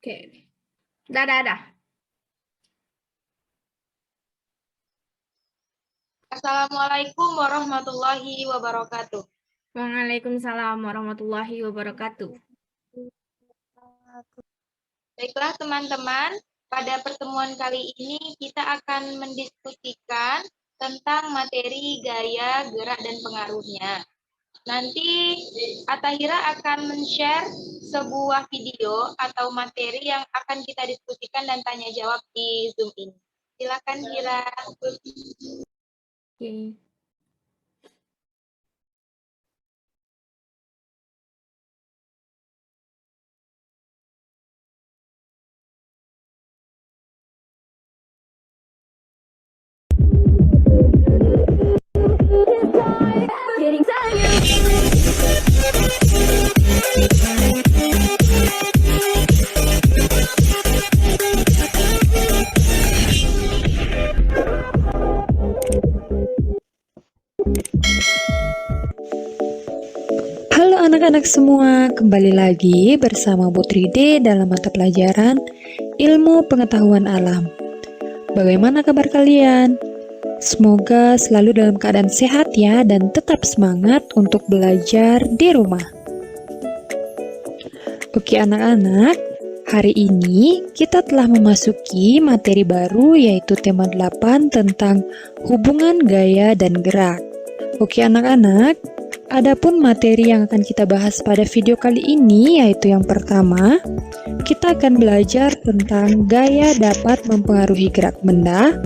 Oke. Dah. Assalamualaikum warahmatullahi wabarakatuh. Waalaikumsalam warahmatullahi wabarakatuh. Baiklah teman-teman, pada pertemuan kali ini kita akan mendiskusikan tentang materi gaya, gerak, dan pengaruhnya. Nanti Atahira akan men-share sebuah video atau materi yang akan kita diskusikan dan tanya jawab di Zoom ini. Silakan Hira. Oke. Halo anak-anak semua, kembali lagi bersama Putri D dalam mata pelajaran Ilmu Pengetahuan Alam. Bagaimana kabar kalian? Semoga selalu dalam keadaan sehat ya dan tetap semangat untuk belajar di rumah. Oke anak-anak, hari ini kita telah memasuki materi baru yaitu tema 8 tentang hubungan gaya dan gerak. Oke anak-anak, adapun materi yang akan kita bahas pada video kali ini yaitu yang pertama, kita akan belajar tentang gaya dapat mempengaruhi gerak benda.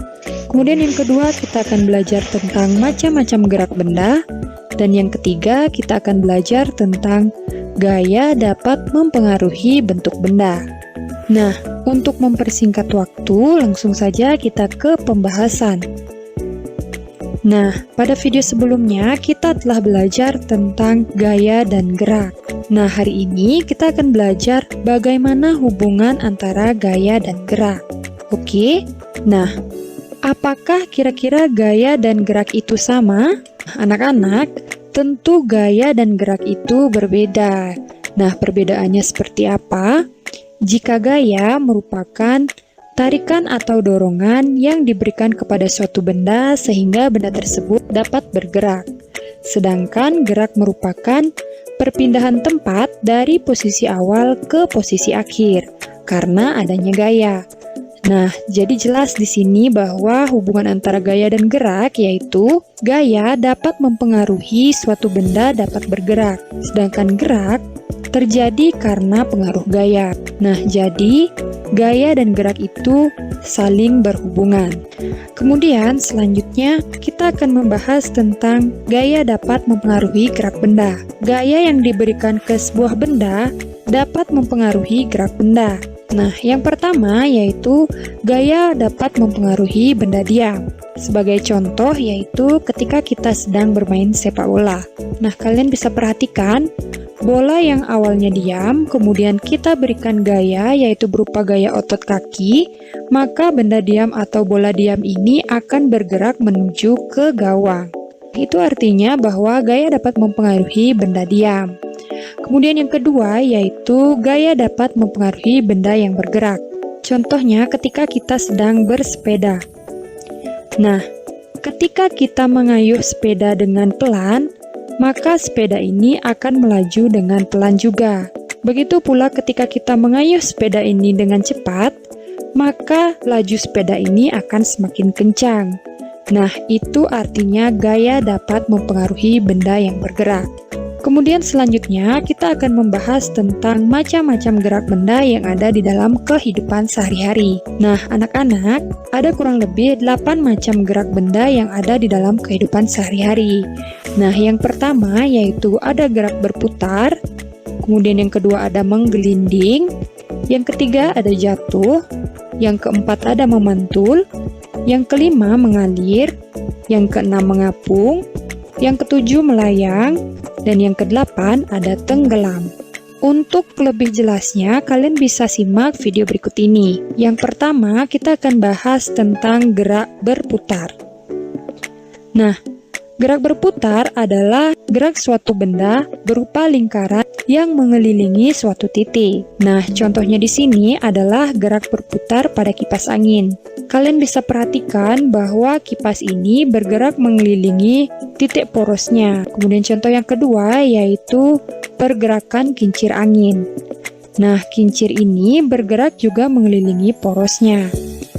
Kemudian yang kedua, kita akan belajar tentang macam-macam gerak benda. Dan yang ketiga, kita akan belajar tentang gaya dapat mempengaruhi bentuk benda. Nah, untuk mempersingkat waktu, langsung saja kita ke pembahasan. Nah, pada video sebelumnya kita telah belajar tentang gaya dan gerak. Nah, hari ini kita akan belajar bagaimana hubungan antara gaya dan gerak. Oke? Nah, apakah kira-kira gaya dan gerak itu sama? Anak-anak, tentu gaya dan gerak itu berbeda. Nah, perbedaannya seperti apa? Jika gaya merupakan tarikan atau dorongan yang diberikan kepada suatu benda sehingga benda tersebut dapat bergerak. Sedangkan gerak merupakan perpindahan tempat dari posisi awal ke posisi akhir karena adanya gaya. Nah, jadi jelas di sini bahwa hubungan antara gaya dan gerak yaitu gaya dapat mempengaruhi suatu benda dapat bergerak, sedangkan gerak terjadi karena pengaruh gaya. Nah, jadi gaya dan gerak itu saling berhubungan. Kemudian selanjutnya kita akan membahas tentang gaya dapat mempengaruhi gerak benda. Gaya yang diberikan ke sebuah benda dapat mempengaruhi gerak benda. Nah, yang pertama yaitu gaya dapat mempengaruhi benda diam. Sebagai contoh yaitu ketika kita sedang bermain sepak bola. Nah, kalian bisa perhatikan bola yang awalnya diam, kemudian kita berikan gaya yaitu berupa gaya otot kaki, maka benda diam atau bola diam ini akan bergerak menuju ke gawang. Itu artinya bahwa gaya dapat mempengaruhi benda diam. Kemudian yang kedua yaitu gaya dapat mempengaruhi benda yang bergerak. Contohnya ketika kita sedang bersepeda. Nah, ketika kita mengayuh sepeda dengan pelan, maka sepeda ini akan melaju dengan pelan juga. Begitu pula ketika kita mengayuh sepeda ini dengan cepat, maka laju sepeda ini akan semakin kencang. Nah, itu artinya gaya dapat mempengaruhi benda yang bergerak. Kemudian selanjutnya kita akan membahas tentang macam-macam gerak benda yang ada di dalam kehidupan sehari-hari. Nah, anak-anak, ada kurang lebih 8 macam gerak benda yang ada di dalam kehidupan sehari-hari. Nah, yang pertama yaitu ada gerak berputar, kemudian yang kedua ada menggelinding, yang ketiga ada jatuh, yang keempat ada memantul, yang kelima mengalir, yang keenam mengapung, yang ketujuh melayang, dan yang kedelapan ada tenggelam. Untuk lebih jelasnya, kalian bisa simak video berikut ini. Yang pertama, kita akan bahas tentang gerak berputar. Nah, gerak berputar adalah gerak suatu benda berupa lingkaran yang mengelilingi suatu titik. Nah, contohnya di sini adalah gerak berputar pada kipas angin. Kalian bisa perhatikan bahwa kipas ini bergerak mengelilingi titik porosnya. Kemudian contoh yang kedua yaitu pergerakan kincir angin. Nah, kincir ini bergerak juga mengelilingi porosnya.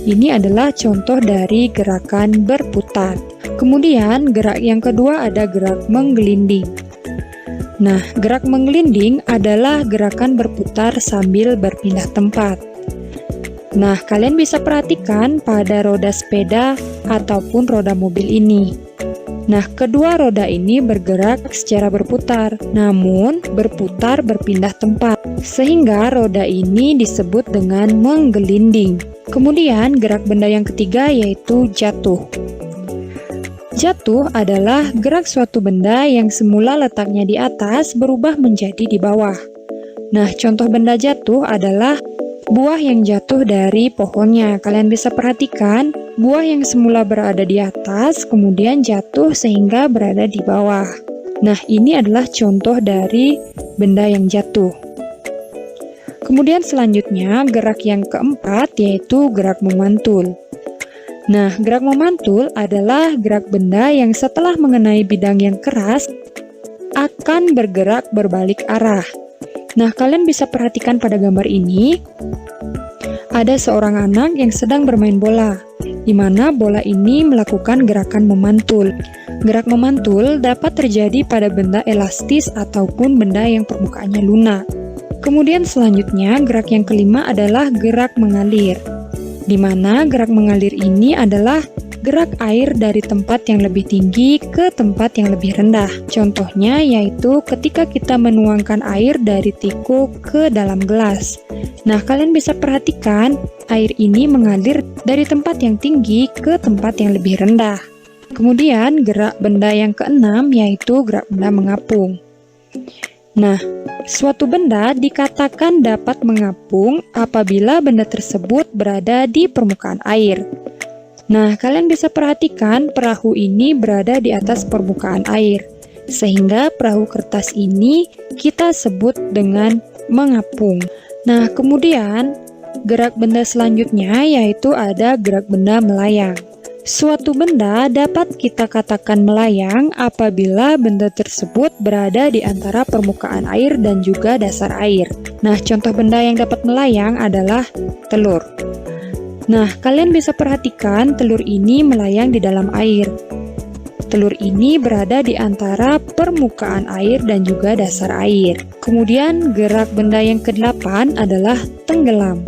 Ini adalah contoh dari gerakan berputar. Kemudian gerak yang kedua ada gerak menggelinding. Nah, gerak menggelinding adalah gerakan berputar sambil berpindah tempat. Nah, kalian bisa perhatikan pada roda sepeda ataupun roda mobil ini. Nah, kedua roda ini bergerak secara berputar, namun berputar berpindah tempat, sehingga roda ini disebut dengan menggelinding. Kemudian gerak benda yang ketiga yaitu jatuh. Jatuh adalah gerak suatu benda yang semula letaknya di atas berubah menjadi di bawah. Nah, contoh benda jatuh adalah buah yang jatuh dari pohonnya. Kalian bisa perhatikan, buah yang semula berada di atas, kemudian jatuh sehingga berada di bawah. Nah, ini adalah contoh dari benda yang jatuh. Kemudian selanjutnya, gerak yang keempat yaitu gerak memantul. Nah, gerak memantul adalah gerak benda yang setelah mengenai bidang yang keras akan bergerak berbalik arah. Nah, kalian bisa perhatikan pada gambar ini, ada seorang anak yang sedang bermain bola, di mana bola ini melakukan gerakan memantul. Gerak memantul dapat terjadi pada benda elastis ataupun benda yang permukaannya lunak. Kemudian selanjutnya, gerak yang kelima adalah gerak mengalir, di mana gerak mengalir ini adalah gerak air dari tempat yang lebih tinggi ke tempat yang lebih rendah. Contohnya yaitu ketika kita menuangkan air dari teko ke dalam gelas. Nah, kalian bisa perhatikan air ini mengalir dari tempat yang tinggi ke tempat yang lebih rendah. Kemudian gerak benda yang keenam yaitu gerak benda mengapung. Nah, suatu benda dikatakan dapat mengapung apabila benda tersebut berada di permukaan air. Nah, kalian bisa perhatikan perahu ini berada di atas permukaan air, sehingga perahu kertas ini kita sebut dengan mengapung. Nah, kemudian gerak benda selanjutnya yaitu ada gerak benda melayang. Suatu benda dapat kita katakan melayang apabila benda tersebut berada di antara permukaan air dan juga dasar air. Nah, contoh benda yang dapat melayang adalah telur. Nah, kalian bisa perhatikan telur ini melayang di dalam air. Telur ini berada di antara permukaan air dan juga dasar air. Kemudian gerak benda yang ke-8 adalah tenggelam.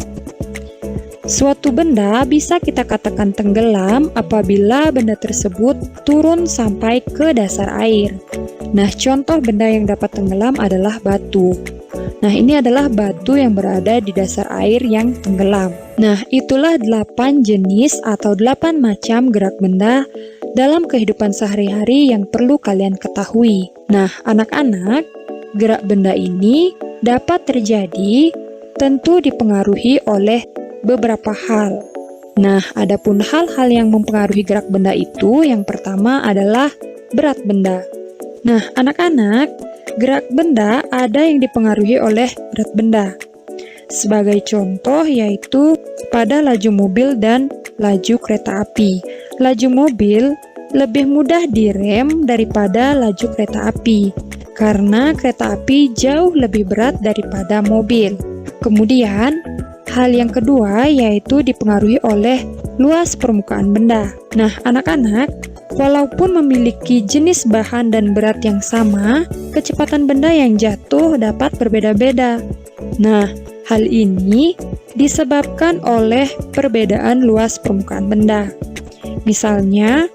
Suatu benda bisa kita katakan tenggelam apabila benda tersebut turun sampai ke dasar air. Nah, contoh benda yang dapat tenggelam adalah batu. Nah, ini adalah batu yang berada di dasar air yang tenggelam. Nah, itulah 8 jenis atau 8 macam gerak benda dalam kehidupan sehari-hari yang perlu kalian ketahui. Nah, anak-anak, gerak benda ini dapat terjadi tentu dipengaruhi oleh beberapa hal. Nah, adapun hal-hal yang mempengaruhi gerak benda itu, yang pertama adalah berat benda. Nah, anak-anak, gerak benda ada yang dipengaruhi oleh berat benda. Sebagai contoh yaitu pada laju mobil dan laju kereta api. Laju mobil lebih mudah direm daripada laju kereta api, karena kereta api jauh lebih berat daripada mobil. Kemudian, hal yang kedua yaitu dipengaruhi oleh luas permukaan benda. Nah, anak-anak, walaupun memiliki jenis bahan dan berat yang sama, kecepatan benda yang jatuh dapat berbeda-beda. Nah, hal ini disebabkan oleh perbedaan luas permukaan benda. Misalnya,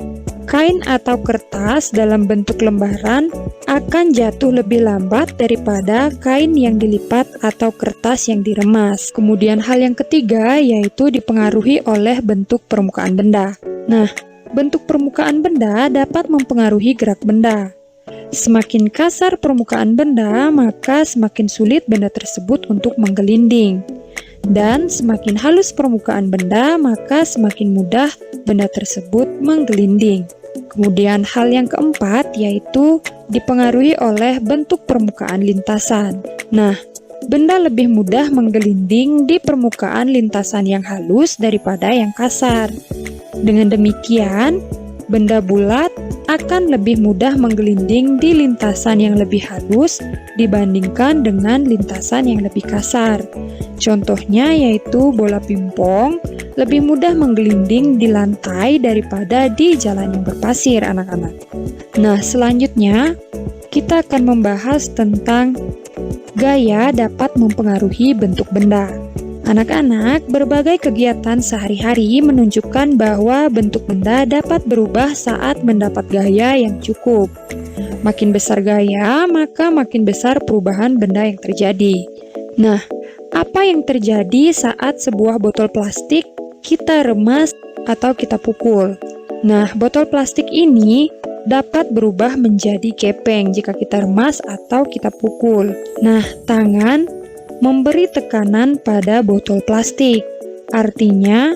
kain atau kertas dalam bentuk lembaran akan jatuh lebih lambat daripada kain yang dilipat atau kertas yang diremas. Kemudian hal yang ketiga yaitu dipengaruhi oleh bentuk permukaan benda. Nah, bentuk permukaan benda dapat mempengaruhi gerak benda. Semakin kasar permukaan benda, maka semakin sulit benda tersebut untuk menggelinding. Dan semakin halus permukaan benda, maka semakin mudah benda tersebut menggelinding. Kemudian hal yang keempat yaitu dipengaruhi oleh bentuk permukaan lintasan. Nah, benda lebih mudah menggelinding di permukaan lintasan yang halus daripada yang kasar. Dengan demikian, benda bulat akan lebih mudah menggelinding di lintasan yang lebih halus dibandingkan dengan lintasan yang lebih kasar. Contohnya yaitu bola pingpong lebih mudah menggelinding di lantai daripada di jalan yang berpasir, anak-anak. Nah, selanjutnya kita akan membahas tentang gaya dapat mempengaruhi bentuk benda. Anak-anak, berbagai kegiatan sehari-hari menunjukkan bahwa bentuk benda dapat berubah saat mendapat gaya yang cukup. Makin besar gaya, maka makin besar perubahan benda yang terjadi. Nah, apa yang terjadi saat sebuah botol plastik kita remas atau kita pukul? Nah, botol plastik ini dapat berubah menjadi gepeng jika kita remas atau kita pukul. Nah, tangan memberi tekanan pada botol plastik. Artinya,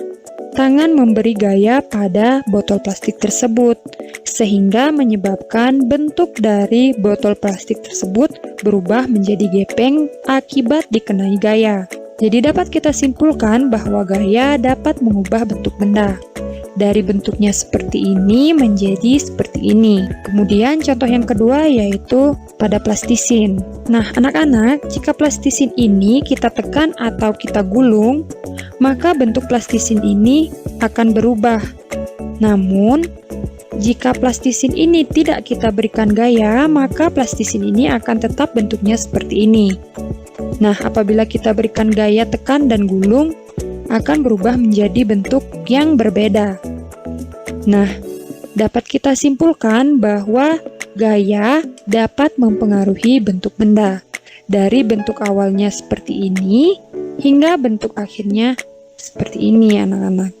tangan memberi gaya pada botol plastik tersebut, sehingga menyebabkan bentuk dari botol plastik tersebut berubah menjadi gepeng akibat dikenai gaya. Jadi dapat kita simpulkan bahwa gaya dapat mengubah bentuk benda. Dari bentuknya seperti ini menjadi seperti ini. Kemudian contoh yang kedua yaitu pada plastisin. Nah, anak-anak, jika plastisin ini kita tekan atau kita gulung, maka bentuk plastisin ini akan berubah. Namun, jika plastisin ini tidak kita berikan gaya, maka plastisin ini akan tetap bentuknya seperti ini. Nah, apabila kita berikan gaya tekan dan gulung, akan berubah menjadi bentuk yang berbeda. Nah, dapat kita simpulkan bahwa gaya dapat mempengaruhi bentuk benda. Dari bentuk awalnya seperti ini, hingga bentuk akhirnya seperti ini, anak-anak.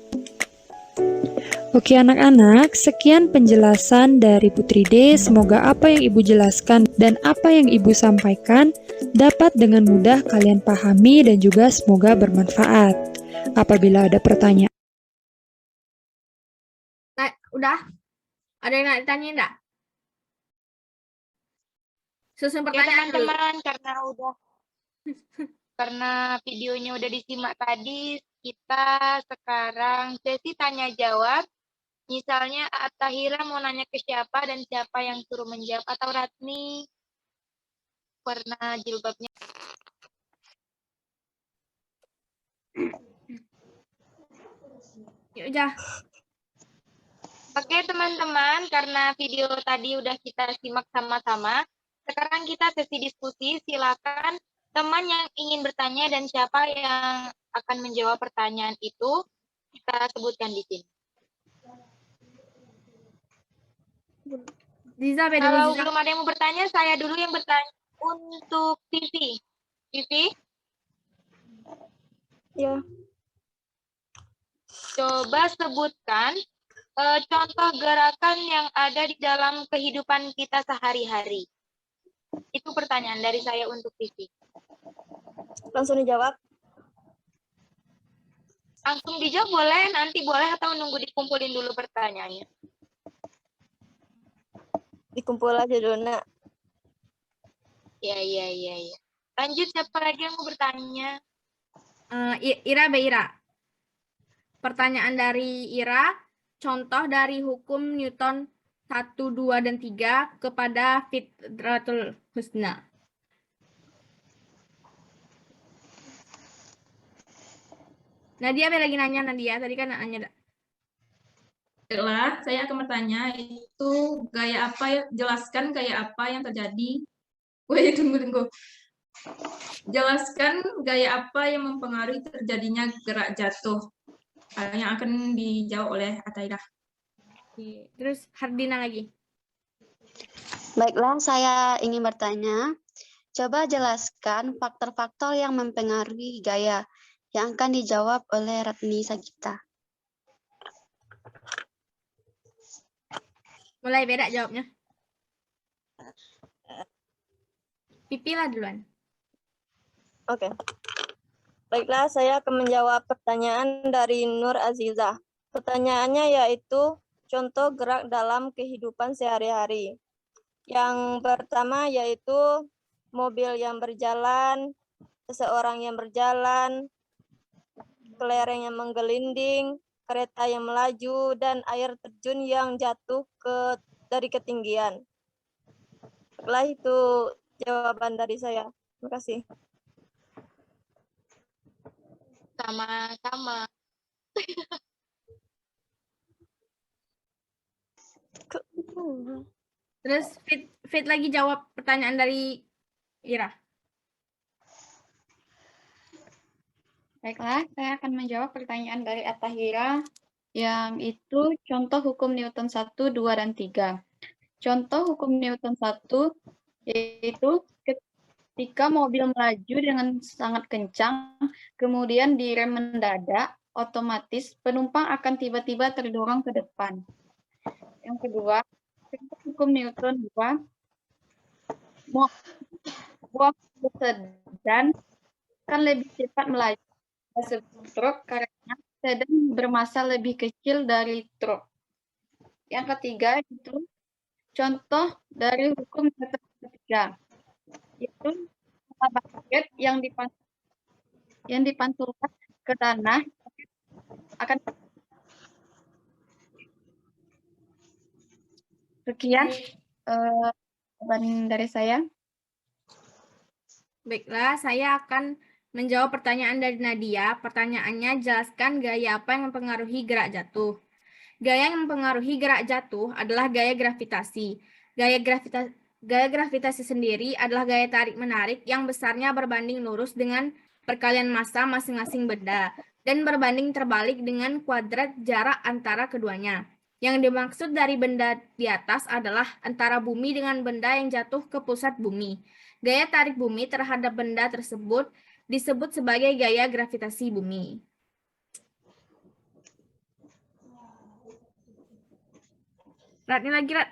Oke anak-anak, sekian penjelasan dari Putri D. Semoga apa yang Ibu jelaskan dan apa yang Ibu sampaikan dapat dengan mudah kalian pahami dan juga semoga bermanfaat. Apabila ada pertanyaan, Udah? Ada yang nak ditanya enggak? Susun Ya pertanyaan dulu. teman-teman, karena videonya udah disimak tadi, kita sekarang sesi tanya jawab. Misalnya Tahira mau nanya ke siapa dan siapa yang suruh menjawab, atau Ratni warna jilbabnya. Yuk udah. Oke teman-teman, karena video tadi udah kita simak sama-sama, sekarang kita sesi diskusi. Silakan teman yang ingin bertanya dan siapa yang akan menjawab pertanyaan itu, kita sebutkan di sini. Ziza, dulu Kalau Ziza. belum ada yang mau bertanya, saya dulu yang bertanya untuk Vivi. Vivi? Ya. Coba sebutkan contoh gerakan yang ada di dalam kehidupan kita sehari-hari. Itu pertanyaan dari saya untuk Vivi. Langsung dijawab. Langsung dijawab boleh, nanti boleh, atau nunggu dikumpulin dulu pertanyaannya. Dikumpul aja dulu, Nak. Ya. Lanjut, siapa lagi yang mau bertanya? Ira, Ira. Pertanyaan dari Ira, contoh dari hukum Newton 1, 2, dan 3 kepada fitratul husna. Nadia lagi nanya, Nadia. Tadi kan nanya. Baiklah, saya akan bertanya, itu gaya apa ya? Jelaskan gaya apa yang terjadi. Wait, tunggu. Jelaskan gaya apa yang mempengaruhi terjadinya gerak jatuh. Yang akan dijawab oleh Ataidah. Terus Hardina lagi. Baiklah, saya ingin bertanya. Coba jelaskan faktor-faktor yang mempengaruhi gaya yang akan dijawab oleh Ratni Sagita. Mulai beda jawabnya. Pipi lah duluan. Oke. Baiklah, saya akan menjawab pertanyaan dari Nur Azizah. Pertanyaannya yaitu contoh gerak dalam kehidupan sehari-hari. Yang pertama yaitu mobil yang berjalan, seseorang yang berjalan, kelereng yang menggelinding, kereta yang melaju, dan air terjun yang jatuh dari ketinggian. Setelah itu jawaban dari saya. Terima kasih. Sama-sama. Terus Fit lagi jawab pertanyaan dari Ira. Baiklah, saya akan menjawab pertanyaan dari Atahira yang itu contoh hukum Newton 1, 2, dan 3. Contoh hukum Newton 1 yaitu ketika mobil melaju dengan sangat kencang, kemudian direm mendadak, otomatis penumpang akan tiba-tiba terdorong ke depan. Yang kedua, contoh hukum Newton 2, buah sedan akan lebih cepat melaju sebelum truk karena sedan bermassa lebih kecil dari truk. Yang ketiga itu contoh dari hukum Newton ketiga, yaitu basket yang dipantulkan ke tanah akan. Sekian jawaban dari saya. Baiklah, saya akan menjawab pertanyaan dari Nadia. Pertanyaannya, jelaskan gaya apa yang mempengaruhi gerak jatuh. Gaya yang mempengaruhi gerak jatuh adalah gaya gravitasi. Gaya gravitasi sendiri adalah gaya tarik-menarik yang besarnya berbanding lurus dengan perkalian massa masing-masing benda dan berbanding terbalik dengan kuadrat jarak antara keduanya. Yang dimaksud dari benda di atas adalah antara bumi dengan benda yang jatuh ke pusat bumi. Gaya tarik bumi terhadap benda tersebut disebut sebagai gaya gravitasi bumi. Ratni lagi, Rat.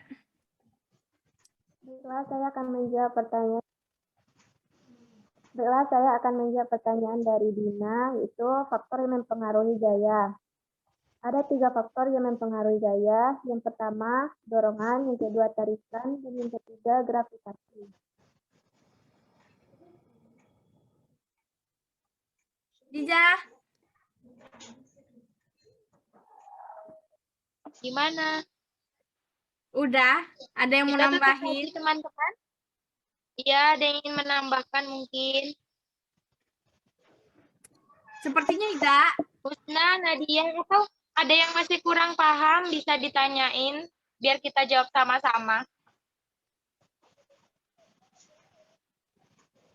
Baiklah, saya akan menjawab pertanyaan dari Dina, yaitu faktor yang mempengaruhi gaya. Ada 3 faktor yang mempengaruhi gaya. Yang pertama, dorongan, yang kedua, tarikan, dan yang ketiga, gravitasi. Dija. Gimana? Udah, ada yang mau Kita tutup nambahin? lagi, teman-teman. Iya, ada yang ingin menambahkan mungkin. Sepertinya tidak. Husna, Nadia, atau ada yang masih kurang paham bisa ditanyain biar kita jawab sama-sama.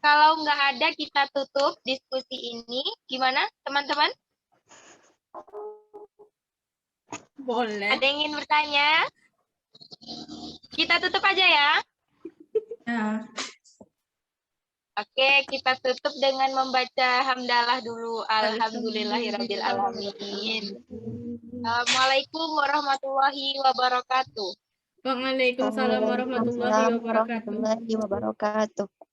Kalau nggak ada, kita tutup diskusi ini. Gimana, teman-teman? Boleh. Ada yang ingin bertanya? Kita tutup aja ya. Ya. Oke, kita tutup dengan membaca hamdalah dulu. Alhamdulillahirabbil alamin. Assalamualaikum warahmatullahi wabarakatuh. Waalaikumsalam warahmatullahi wabarakatuh. warahmatullahi wabarakatuh.